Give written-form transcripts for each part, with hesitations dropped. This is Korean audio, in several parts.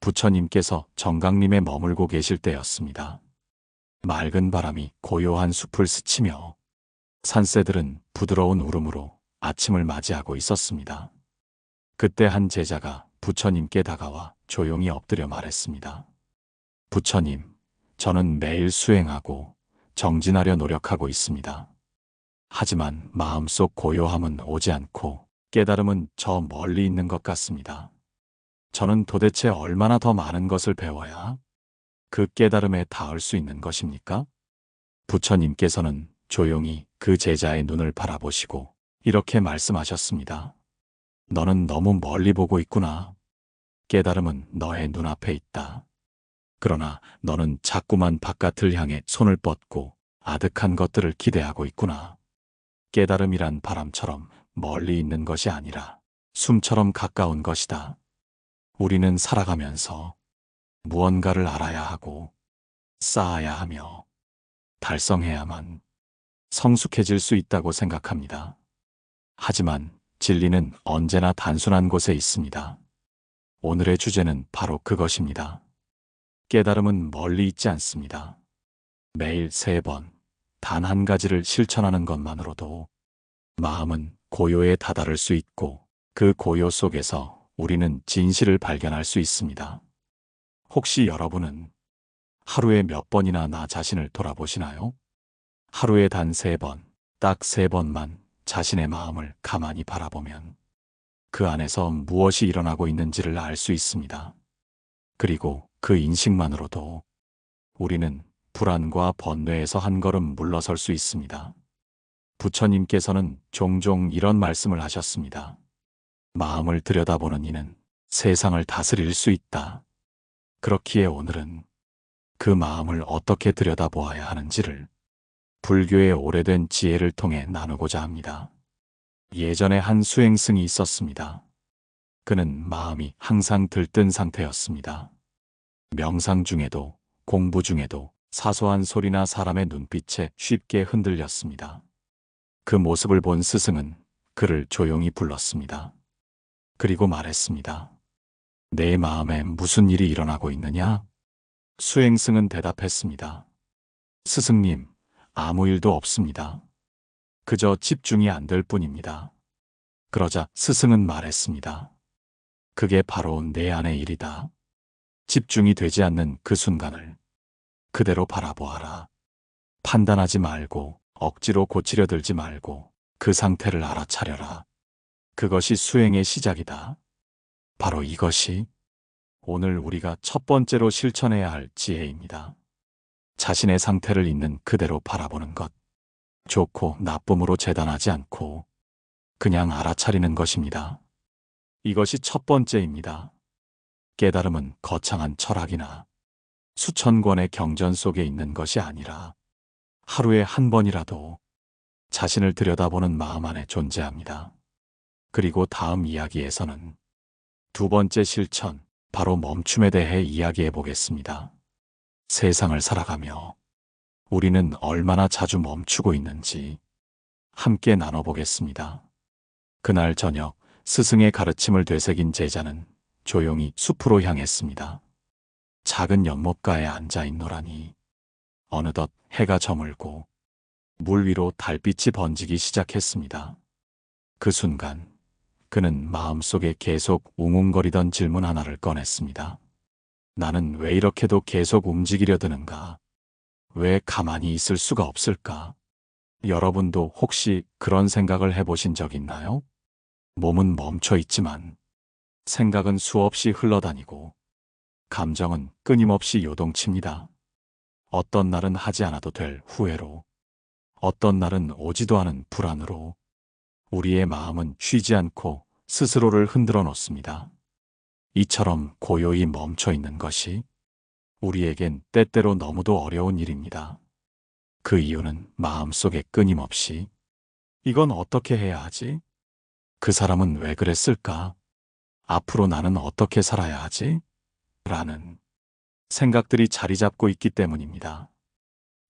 부처님께서 정강림에 머물고 계실 때였습니다. 맑은 바람이 고요한 숲을 스치며 산새들은 부드러운 울음으로 아침을 맞이하고 있었습니다. 그때 한 제자가 부처님께 다가와 조용히 엎드려 말했습니다. 부처님, 저는 매일 수행하고 정진하려 노력하고 있습니다. 하지만 마음속 고요함은 오지 않고 깨달음은 저 멀리 있는 것 같습니다. 저는 도대체 얼마나 더 많은 것을 배워야 그 깨달음에 닿을 수 있는 것입니까? 부처님께서는 조용히 그 제자의 눈을 바라보시고 이렇게 말씀하셨습니다. 너는 너무 멀리 보고 있구나. 깨달음은 너의 눈앞에 있다. 그러나 너는 자꾸만 바깥을 향해 손을 뻗고 아득한 것들을 기대하고 있구나. 깨달음이란 바람처럼 멀리 있는 것이 아니라 숨처럼 가까운 것이다. 우리는 살아가면서 무언가를 알아야 하고 쌓아야 하며 달성해야만 성숙해질 수 있다고 생각합니다. 하지만 진리는 언제나 단순한 곳에 있습니다. 오늘의 주제는 바로 그것입니다. 깨달음은 멀리 있지 않습니다. 매일 3번, 단 한 가지를 실천하는 것만으로도 마음은 고요에 다다를 수 있고 그 고요 속에서 우리는 진실을 발견할 수 있습니다. 혹시 여러분은 하루에 몇 번이나 나 자신을 돌아보시나요? 하루에 단 3번, 딱 3번만 자신의 마음을 가만히 바라보면 그 안에서 무엇이 일어나고 있는지를 알 수 있습니다. 그리고 그 인식만으로도 우리는 불안과 번뇌에서 한 걸음 물러설 수 있습니다. 부처님께서는 종종 이런 말씀을 하셨습니다. 마음을 들여다보는 이는 세상을 다스릴 수 있다. 그렇기에 오늘은 그 마음을 어떻게 들여다보아야 하는지를 불교의 오래된 지혜를 통해 나누고자 합니다. 예전에 한 수행승이 있었습니다. 그는 마음이 항상 들뜬 상태였습니다. 명상 중에도 공부 중에도 사소한 소리나 사람의 눈빛에 쉽게 흔들렸습니다. 그 모습을 본 스승은 그를 조용히 불렀습니다. 그리고 말했습니다. 내 마음에 무슨 일이 일어나고 있느냐? 수행승은 대답했습니다. 스승님, 아무 일도 없습니다. 그저 집중이 안 될 뿐입니다. 그러자 스승은 말했습니다. 그게 바로 내 안의 일이다. 집중이 되지 않는 그 순간을 그대로 바라보아라. 판단하지 말고 억지로 고치려 들지 말고 그 상태를 알아차려라. 그것이 수행의 시작이다. 바로 이것이 오늘 우리가 첫 번째로 실천해야 할 지혜입니다. 자신의 상태를 있는 그대로 바라보는 것. 좋고 나쁨으로 재단하지 않고 그냥 알아차리는 것입니다. 이것이 첫 번째입니다. 깨달음은 거창한 철학이나 수천 권의 경전 속에 있는 것이 아니라 하루에 한 번이라도 자신을 들여다보는 마음 안에 존재합니다. 그리고 다음 이야기에서는 두 번째 실천, 바로 멈춤에 대해 이야기해 보겠습니다. 세상을 살아가며 우리는 얼마나 자주 멈추고 있는지 함께 나눠보겠습니다. 그날 저녁 스승의 가르침을 되새긴 제자는 조용히 숲으로 향했습니다. 작은 연못가에 앉아 있노라니 어느덧 해가 저물고 물 위로 달빛이 번지기 시작했습니다. 그 순간 그는 마음속에 계속 웅웅거리던 질문 하나를 꺼냈습니다. 나는 왜 이렇게도 계속 움직이려 드는가? 왜 가만히 있을 수가 없을까? 여러분도 혹시 그런 생각을 해보신 적 있나요? 몸은 멈춰 있지만 생각은 수없이 흘러다니고 감정은 끊임없이 요동칩니다. 어떤 날은 하지 않아도 될 후회로, 어떤 날은 오지도 않은 불안으로 우리의 마음은 쉬지 않고 스스로를 흔들어 놓습니다. 이처럼 고요히 멈춰 있는 것이 우리에겐 때때로 너무도 어려운 일입니다. 그 이유는 마음속에 끊임없이 이건 어떻게 해야 하지? 그 사람은 왜 그랬을까? 앞으로 나는 어떻게 살아야 하지? 라는 생각들이 자리 잡고 있기 때문입니다.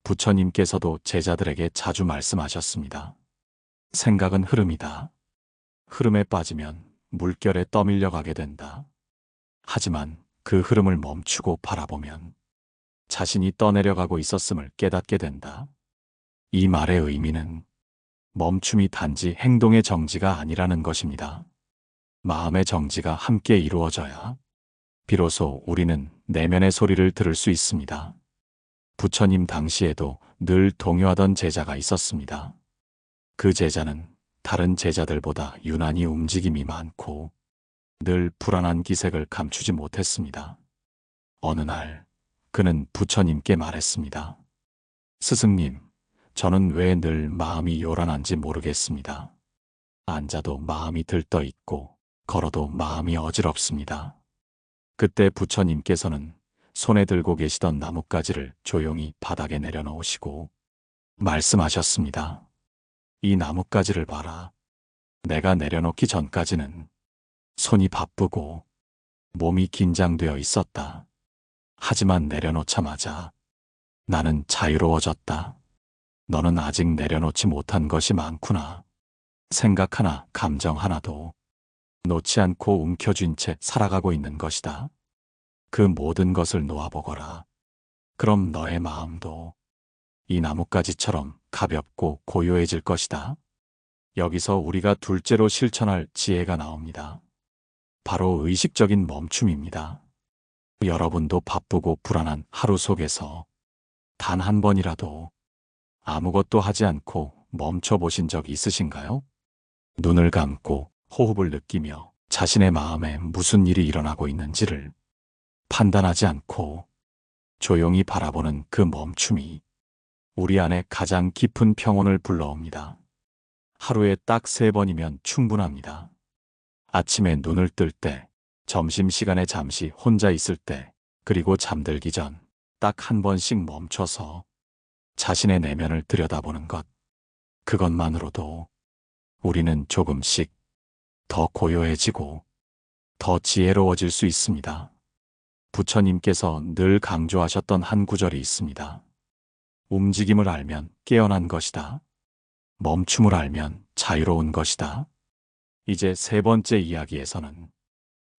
부처님께서도 제자들에게 자주 말씀하셨습니다. 생각은 흐름이다. 흐름에 빠지면 물결에 떠밀려 가게 된다. 하지만 그 흐름을 멈추고 바라보면 자신이 떠내려가고 있었음을 깨닫게 된다. 이 말의 의미는 멈춤이 단지 행동의 정지가 아니라는 것입니다. 마음의 정지가 함께 이루어져야 비로소 우리는 내면의 소리를 들을 수 있습니다. 부처님 당시에도 늘 동요하던 제자가 있었습니다. 그 제자는 다른 제자들보다 유난히 움직임이 많고 늘 불안한 기색을 감추지 못했습니다. 어느 날 그는 부처님께 말했습니다. 스승님, 저는 왜 늘 마음이 요란한지 모르겠습니다. 앉아도 마음이 들떠 있고 걸어도 마음이 어지럽습니다. 그때 부처님께서는 손에 들고 계시던 나뭇가지를 조용히 바닥에 내려놓으시고 말씀하셨습니다. 이 나뭇가지를 봐라. 내가 내려놓기 전까지는 손이 바쁘고 몸이 긴장되어 있었다. 하지만 내려놓자마자 나는 자유로워졌다. 너는 아직 내려놓지 못한 것이 많구나. 생각 하나, 감정 하나도 놓지 않고 움켜쥔 채 살아가고 있는 것이다. 그 모든 것을 놓아보거라. 그럼 너의 마음도 이 나뭇가지처럼 가볍고 고요해질 것이다. 여기서 우리가 둘째로 실천할 지혜가 나옵니다. 바로 의식적인 멈춤입니다. 여러분도 바쁘고 불안한 하루 속에서 단 한 번이라도 아무것도 하지 않고 멈춰 보신 적 있으신가요? 눈을 감고 호흡을 느끼며 자신의 마음에 무슨 일이 일어나고 있는지를 판단하지 않고 조용히 바라보는 그 멈춤이 우리 안에 가장 깊은 평온을 불러옵니다. 하루에 딱 3번이면 충분합니다. 아침에 눈을 뜰 때, 점심시간에 잠시 혼자 있을 때, 그리고 잠들기 전 딱 한 번씩 멈춰서 자신의 내면을 들여다보는 것. 그것만으로도 우리는 조금씩 더 고요해지고 더 지혜로워질 수 있습니다. 부처님께서 늘 강조하셨던 한 구절이 있습니다. 움직임을 알면 깨어난 것이다. 멈춤을 알면 자유로운 것이다. 이제 3번째 이야기에서는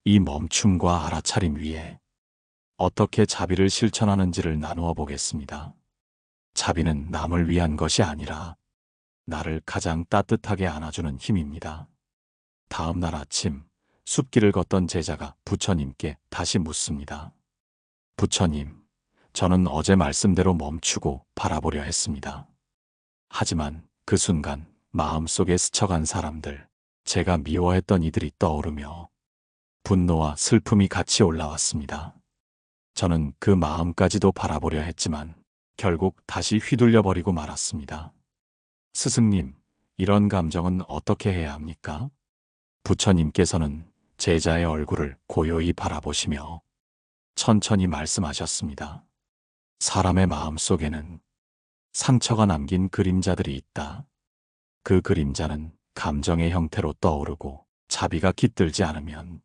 이 멈춤과 알아차림 위에 어떻게 자비를 실천하는지를 나누어 보겠습니다. 자비는 남을 위한 것이 아니라 나를 가장 따뜻하게 안아주는 힘입니다. 다음 날 아침 숲길을 걷던 제자가 부처님께 다시 묻습니다. 부처님, 저는 어제 말씀대로 멈추고 바라보려 했습니다. 하지만 그 순간 마음속에 스쳐간 사람들, 제가 미워했던 이들이 떠오르며 분노와 슬픔이 같이 올라왔습니다. 저는 그 마음까지도 바라보려 했지만 결국 다시 휘둘려버리고 말았습니다. 스승님, 이런 감정은 어떻게 해야 합니까? 부처님께서는 제자의 얼굴을 고요히 바라보시며 천천히 말씀하셨습니다. 사람의 마음 속에는 상처가 남긴 그림자들이 있다. 그 그림자는 감정의 형태로 떠오르고 자비가 깃들지 않으면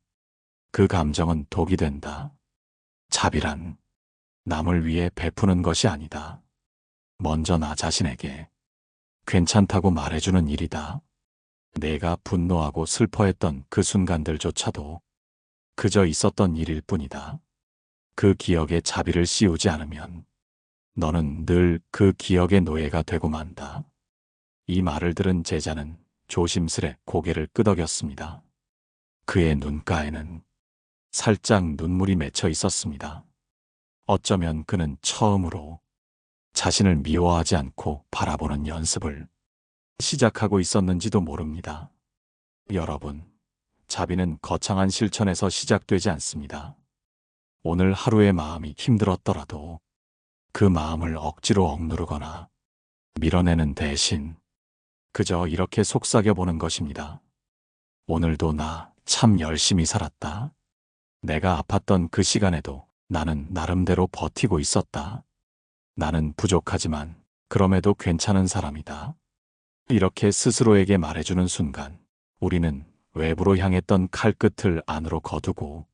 그 감정은 독이 된다. 자비란 남을 위해 베푸는 것이 아니다. 먼저 나 자신에게 괜찮다고 말해주는 일이다. 내가 분노하고 슬퍼했던 그 순간들조차도 그저 있었던 일일 뿐이다. 그 기억에 자비를 씌우지 않으면 너는 늘 그 기억의 노예가 되고 만다. 이 말을 들은 제자는 조심스레 고개를 끄덕였습니다. 그의 눈가에는 살짝 눈물이 맺혀 있었습니다. 어쩌면 그는 처음으로 자신을 미워하지 않고 바라보는 연습을 시작하고 있었는지도 모릅니다. 여러분, 자비는 거창한 실천에서 시작되지 않습니다. 오늘 하루의 마음이 힘들었더라도 그 마음을 억지로 억누르거나 밀어내는 대신 그저 이렇게 속삭여보는 것입니다. 오늘도 나 참 열심히 살았다. 내가 아팠던 그 시간에도 나는 나름대로 버티고 있었다. 나는 부족하지만 그럼에도 괜찮은 사람이다. 이렇게 스스로에게 말해주는 순간 우리는 외부로 향했던 칼끝을 안으로 거두고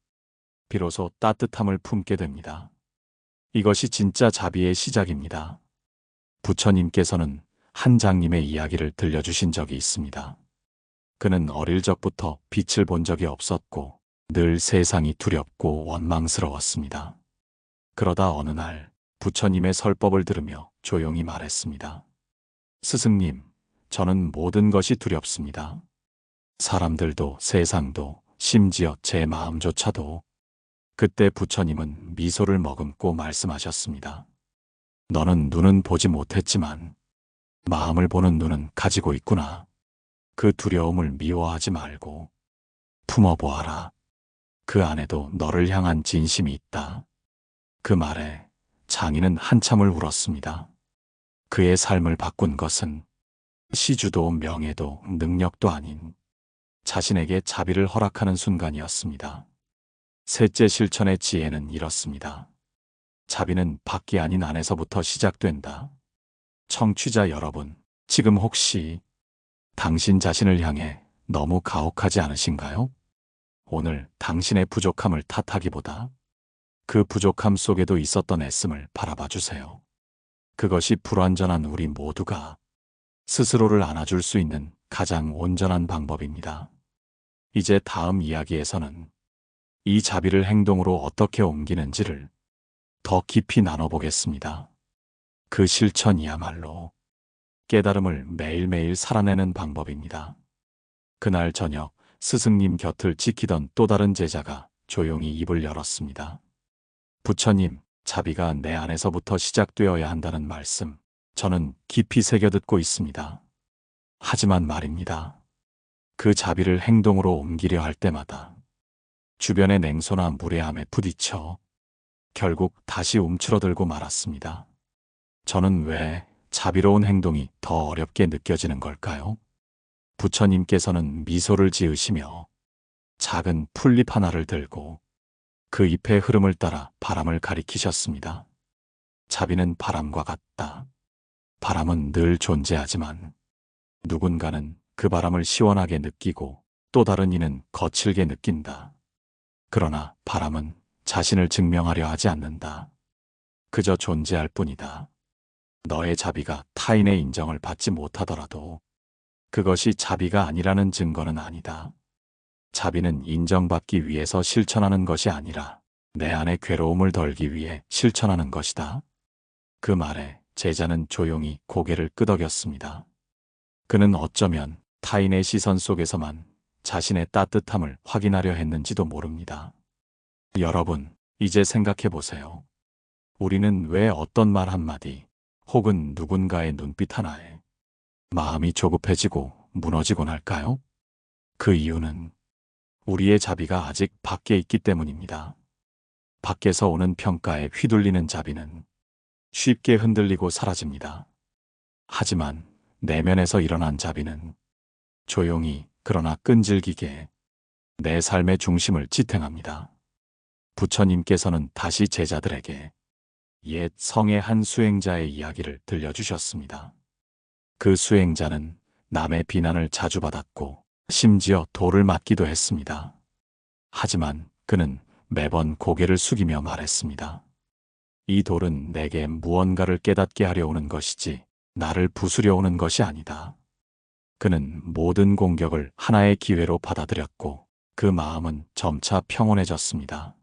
비로소 따뜻함을 품게 됩니다. 이것이 진짜 자비의 시작입니다. 부처님께서는 한 장님의 이야기를 들려주신 적이 있습니다. 그는 어릴 적부터 빛을 본 적이 없었고 늘 세상이 두렵고 원망스러웠습니다. 그러다 어느 날 부처님의 설법을 들으며 조용히 말했습니다. 스승님, 저는 모든 것이 두렵습니다. 사람들도 세상도 심지어 제 마음조차도. 그때 부처님은 미소를 머금고 말씀하셨습니다. 너는 눈은 보지 못했지만 마음을 보는 눈은 가지고 있구나. 그 두려움을 미워하지 말고 품어보아라. 그 안에도 너를 향한 진심이 있다. 그 말에 장인은 한참을 울었습니다. 그의 삶을 바꾼 것은 시주도 명예도 능력도 아닌 자신에게 자비를 허락하는 순간이었습니다. 셋째 실천의 지혜는 이렇습니다. 자비는 밖이 아닌 안에서부터 시작된다. 청취자 여러분, 지금 혹시 당신 자신을 향해 너무 가혹하지 않으신가요? 오늘 당신의 부족함을 탓하기보다 그 부족함 속에도 있었던 애씀을 바라봐 주세요. 그것이 불완전한 우리 모두가 스스로를 안아줄 수 있는 가장 온전한 방법입니다. 이제 다음 이야기에서는 이 자비를 행동으로 어떻게 옮기는지를 더 깊이 나눠보겠습니다. 그 실천이야말로 깨달음을 매일매일 살아내는 방법입니다. 그날 저녁 스승님 곁을 지키던 또 다른 제자가 조용히 입을 열었습니다. 부처님, 자비가 내 안에서부터 시작되어야 한다는 말씀, 저는 깊이 새겨듣고 있습니다. 하지만 말입니다. 그 자비를 행동으로 옮기려 할 때마다 주변의 냉소나 무례함에 부딪혀 결국 다시 움츠러들고 말았습니다. 저는 왜 자비로운 행동이 더 어렵게 느껴지는 걸까요? 부처님께서는 미소를 지으시며 작은 풀잎 하나를 들고 그 잎의 흐름을 따라 바람을 가리키셨습니다. 자비는 바람과 같다. 바람은 늘 존재하지만 누군가는 그 바람을 시원하게 느끼고 또 다른 이는 거칠게 느낀다. 그러나 바람은 자신을 증명하려 하지 않는다. 그저 존재할 뿐이다. 너의 자비가 타인의 인정을 받지 못하더라도 그것이 자비가 아니라는 증거는 아니다. 자비는 인정받기 위해서 실천하는 것이 아니라 내 안의 괴로움을 덜기 위해 실천하는 것이다. 그 말에 제자는 조용히 고개를 끄덕였습니다. 그는 어쩌면 타인의 시선 속에서만 자신의 따뜻함을 확인하려 했는지도 모릅니다. 여러분, 이제 생각해 보세요. 우리는 왜 어떤 말 한마디 혹은 누군가의 눈빛 하나에 마음이 조급해지고 무너지곤 할까요? 그 이유는 우리의 자비가 아직 밖에 있기 때문입니다. 밖에서 오는 평가에 휘둘리는 자비는 쉽게 흔들리고 사라집니다. 하지만 내면에서 일어난 자비는 조용히 그러나 끈질기게 내 삶의 중심을 지탱합니다. 부처님께서는 다시 제자들에게 옛 성의 한 수행자의 이야기를 들려주셨습니다. 그 수행자는 남의 비난을 자주 받았고 심지어 돌을 맞기도 했습니다. 하지만 그는 매번 고개를 숙이며 말했습니다. 이 돌은 내게 무언가를 깨닫게 하려 오는 것이지 나를 부수려 오는 것이 아니다. 그는 모든 공격을 하나의 기회로 받아들였고 그 마음은 점차 평온해졌습니다.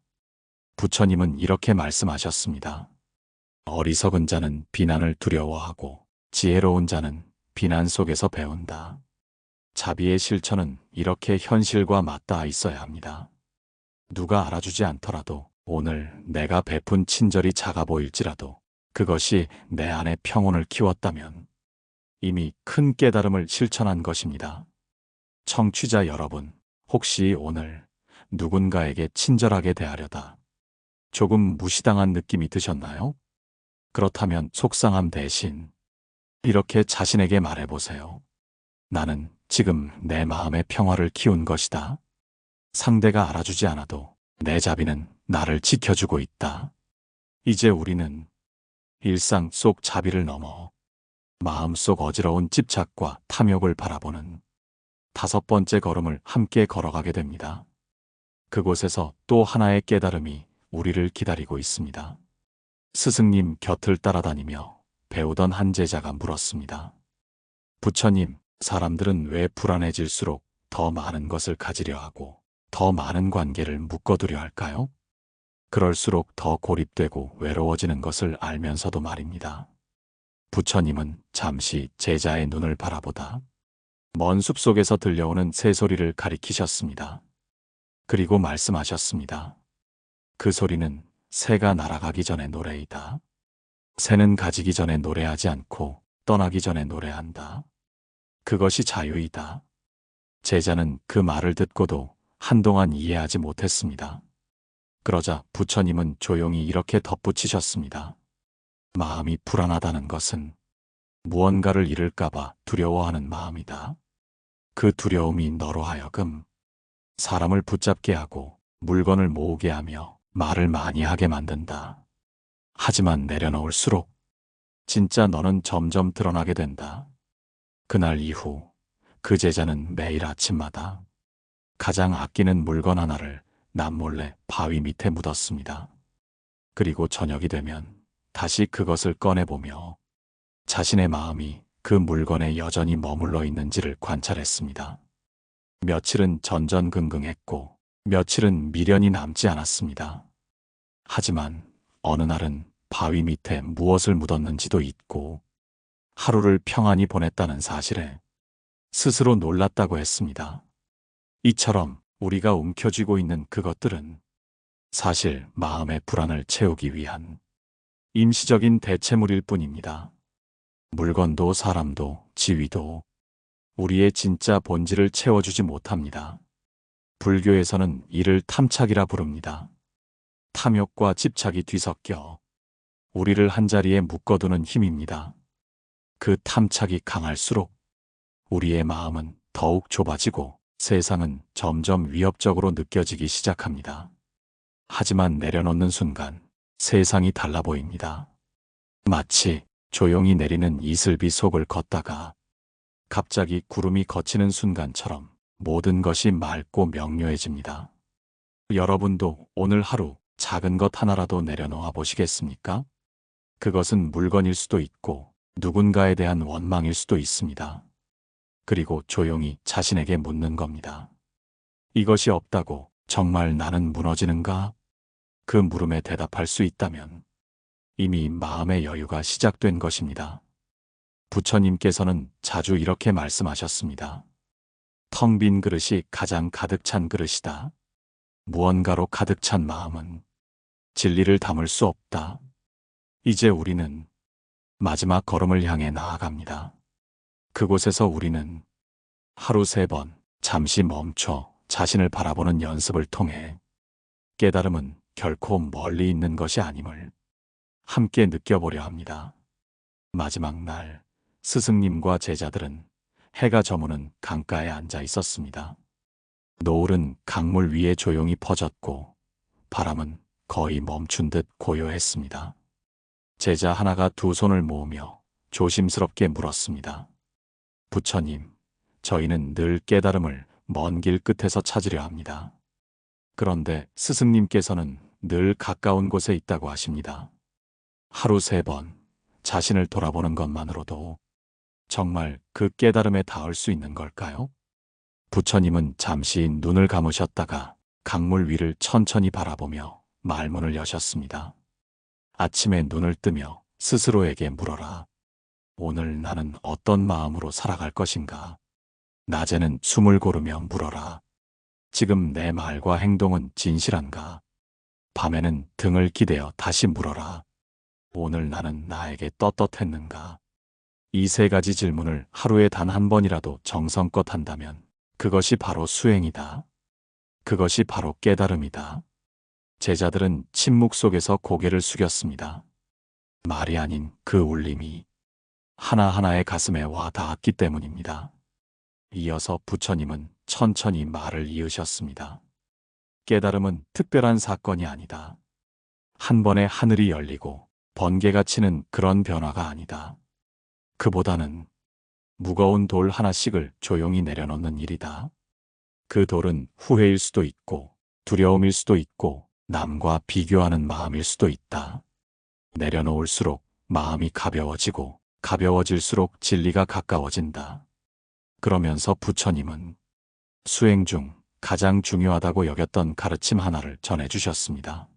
부처님은 이렇게 말씀하셨습니다. 어리석은 자는 비난을 두려워하고 지혜로운 자는 비난 속에서 배운다. 자비의 실천은 이렇게 현실과 맞닿아 있어야 합니다. 누가 알아주지 않더라도 오늘 내가 베푼 친절이 작아 보일지라도 그것이 내 안에 평온을 키웠다면 이미 큰 깨달음을 실천한 것입니다. 청취자 여러분, 혹시 오늘 누군가에게 친절하게 대하려다 조금 무시당한 느낌이 드셨나요? 그렇다면 속상함 대신 이렇게 자신에게 말해보세요. 나는 지금 내 마음의 평화를 키운 것이다. 상대가 알아주지 않아도 내 자비는 나를 지켜주고 있다. 이제 우리는 일상 속 자비를 넘어 마음속 어지러운 집착과 탐욕을 바라보는 다섯 번째 걸음을 함께 걸어가게 됩니다. 그곳에서 또 하나의 깨달음이 우리를 기다리고 있습니다. 스승님 곁을 따라다니며 배우던 한 제자가 물었습니다. 부처님, 사람들은 왜 불안해질수록 더 많은 것을 가지려 하고 더 많은 관계를 묶어두려 할까요? 그럴수록 더 고립되고 외로워지는 것을 알면서도 말입니다. 부처님은 잠시 제자의 눈을 바라보다 먼 숲속에서 들려오는 새소리를 가리키셨습니다. 그리고 말씀하셨습니다. 그 소리는 새가 날아가기 전에 노래이다. 새는 가지기 전에 노래하지 않고 떠나기 전에 노래한다. 그것이 자유이다. 제자는 그 말을 듣고도 한동안 이해하지 못했습니다. 그러자 부처님은 조용히 이렇게 덧붙이셨습니다. 마음이 불안하다는 것은 무언가를 잃을까봐 두려워하는 마음이다. 그 두려움이 너로 하여금 사람을 붙잡게 하고 물건을 모으게 하며 말을 많이 하게 만든다. 하지만 내려놓을수록 진짜 너는 점점 드러나게 된다. 그날 이후 그 제자는 매일 아침마다 가장 아끼는 물건 하나를 남몰래 바위 밑에 묻었습니다. 그리고 저녁이 되면 다시 그것을 꺼내보며 자신의 마음이 그 물건에 여전히 머물러 있는지를 관찰했습니다. 며칠은 전전긍긍했고 며칠은 미련이 남지 않았습니다. 하지만 어느 날은 바위 밑에 무엇을 묻었는지도 잊고 하루를 평안히 보냈다는 사실에 스스로 놀랐다고 했습니다. 이처럼 우리가 움켜쥐고 있는 그것들은 사실 마음의 불안을 채우기 위한 임시적인 대체물일 뿐입니다. 물건도 사람도 지위도 우리의 진짜 본질을 채워주지 못합니다. 불교에서는 이를 탐착이라 부릅니다. 탐욕과 집착이 뒤섞여 우리를 한자리에 묶어두는 힘입니다. 그 탐착이 강할수록 우리의 마음은 더욱 좁아지고 세상은 점점 위협적으로 느껴지기 시작합니다. 하지만 내려놓는 순간 세상이 달라 보입니다. 마치 조용히 내리는 이슬비 속을 걷다가 갑자기 구름이 걷히는 순간처럼 모든 것이 맑고 명료해집니다. 여러분도 오늘 하루 작은 것 하나라도 내려놓아 보시겠습니까? 그것은 물건일 수도 있고 누군가에 대한 원망일 수도 있습니다. 그리고 조용히 자신에게 묻는 겁니다. 이것이 없다고 정말 나는 무너지는가? 그 물음에 대답할 수 있다면 이미 마음의 여유가 시작된 것입니다. 부처님께서는 자주 이렇게 말씀하셨습니다. 텅 빈 그릇이 가장 가득 찬 그릇이다. 무언가로 가득 찬 마음은 진리를 담을 수 없다. 이제 우리는 마지막 걸음을 향해 나아갑니다. 그곳에서 우리는 하루 3번 잠시 멈춰 자신을 바라보는 연습을 통해 깨달음은 결코 멀리 있는 것이 아님을 함께 느껴보려 합니다. 마지막 날 스승님과 제자들은 해가 저무는 강가에 앉아 있었습니다. 노을은 강물 위에 조용히 퍼졌고 바람은 거의 멈춘 듯 고요했습니다. 제자 하나가 두 손을 모으며 조심스럽게 물었습니다. 부처님, 저희는 늘 깨달음을 먼 길 끝에서 찾으려 합니다. 그런데 스승님께서는 늘 가까운 곳에 있다고 하십니다. 하루 3번 자신을 돌아보는 것만으로도 정말 그 깨달음에 닿을 수 있는 걸까요? 부처님은 잠시 눈을 감으셨다가 강물 위를 천천히 바라보며 말문을 여셨습니다. 아침에 눈을 뜨며 스스로에게 물어라. 오늘 나는 어떤 마음으로 살아갈 것인가? 낮에는 숨을 고르며 물어라. 지금 내 말과 행동은 진실한가? 밤에는 등을 기대어 다시 물어라. 오늘 나는 나에게 떳떳했는가? 이 3가지 질문을 하루에 단 한 번이라도 정성껏 한다면 그것이 바로 수행이다. 그것이 바로 깨달음이다. 제자들은 침묵 속에서 고개를 숙였습니다. 말이 아닌 그 울림이 하나하나의 가슴에 와 닿았기 때문입니다. 이어서 부처님은 천천히 말을 이으셨습니다. 깨달음은 특별한 사건이 아니다. 한 번에 하늘이 열리고 번개가 치는 그런 변화가 아니다. 그보다는 무거운 돌 하나씩을 조용히 내려놓는 일이다. 그 돌은 후회일 수도 있고 두려움일 수도 있고 남과 비교하는 마음일 수도 있다. 내려놓을수록 마음이 가벼워지고 가벼워질수록 진리가 가까워진다. 그러면서 부처님은 수행 중 가장 중요하다고 여겼던 가르침 하나를 전해주셨습니다.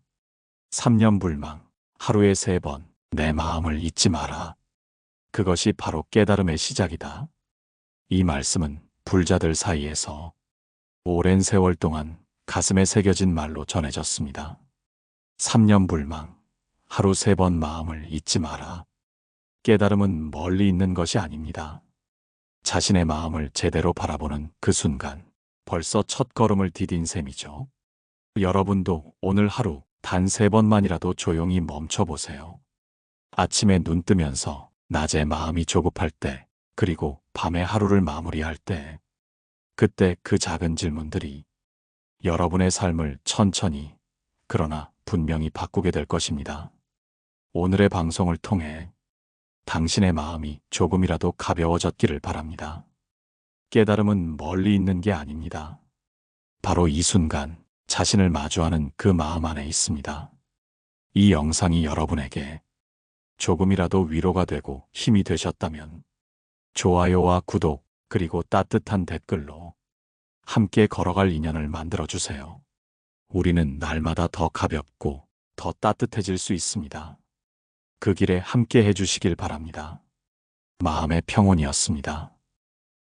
3년 불망, 하루에 3번 내 마음을 잊지 마라. 그것이 바로 깨달음의 시작이다. 이 말씀은 불자들 사이에서 오랜 세월 동안 가슴에 새겨진 말로 전해졌습니다. 3년 불망, 하루 3번 마음을 잊지 마라. 깨달음은 멀리 있는 것이 아닙니다. 자신의 마음을 제대로 바라보는 그 순간, 벌써 첫 걸음을 디딘 셈이죠. 여러분도 오늘 하루 단 3번만이라도 조용히 멈춰보세요. 아침에 눈 뜨면서, 낮에 마음이 조급할 때, 그리고 밤에 하루를 마무리할 때, 그때 그 작은 질문들이 여러분의 삶을 천천히, 그러나 분명히 바꾸게 될 것입니다. 오늘의 방송을 통해 당신의 마음이 조금이라도 가벼워졌기를 바랍니다. 깨달음은 멀리 있는 게 아닙니다. 바로 이 순간 자신을 마주하는 그 마음 안에 있습니다. 이 영상이 여러분에게 조금이라도 위로가 되고 힘이 되셨다면 좋아요와 구독 그리고 따뜻한 댓글로 함께 걸어갈 인연을 만들어주세요. 우리는 날마다 더 가볍고 더 따뜻해질 수 있습니다. 그 길에 함께 해주시길 바랍니다. 마음의 평온이었습니다.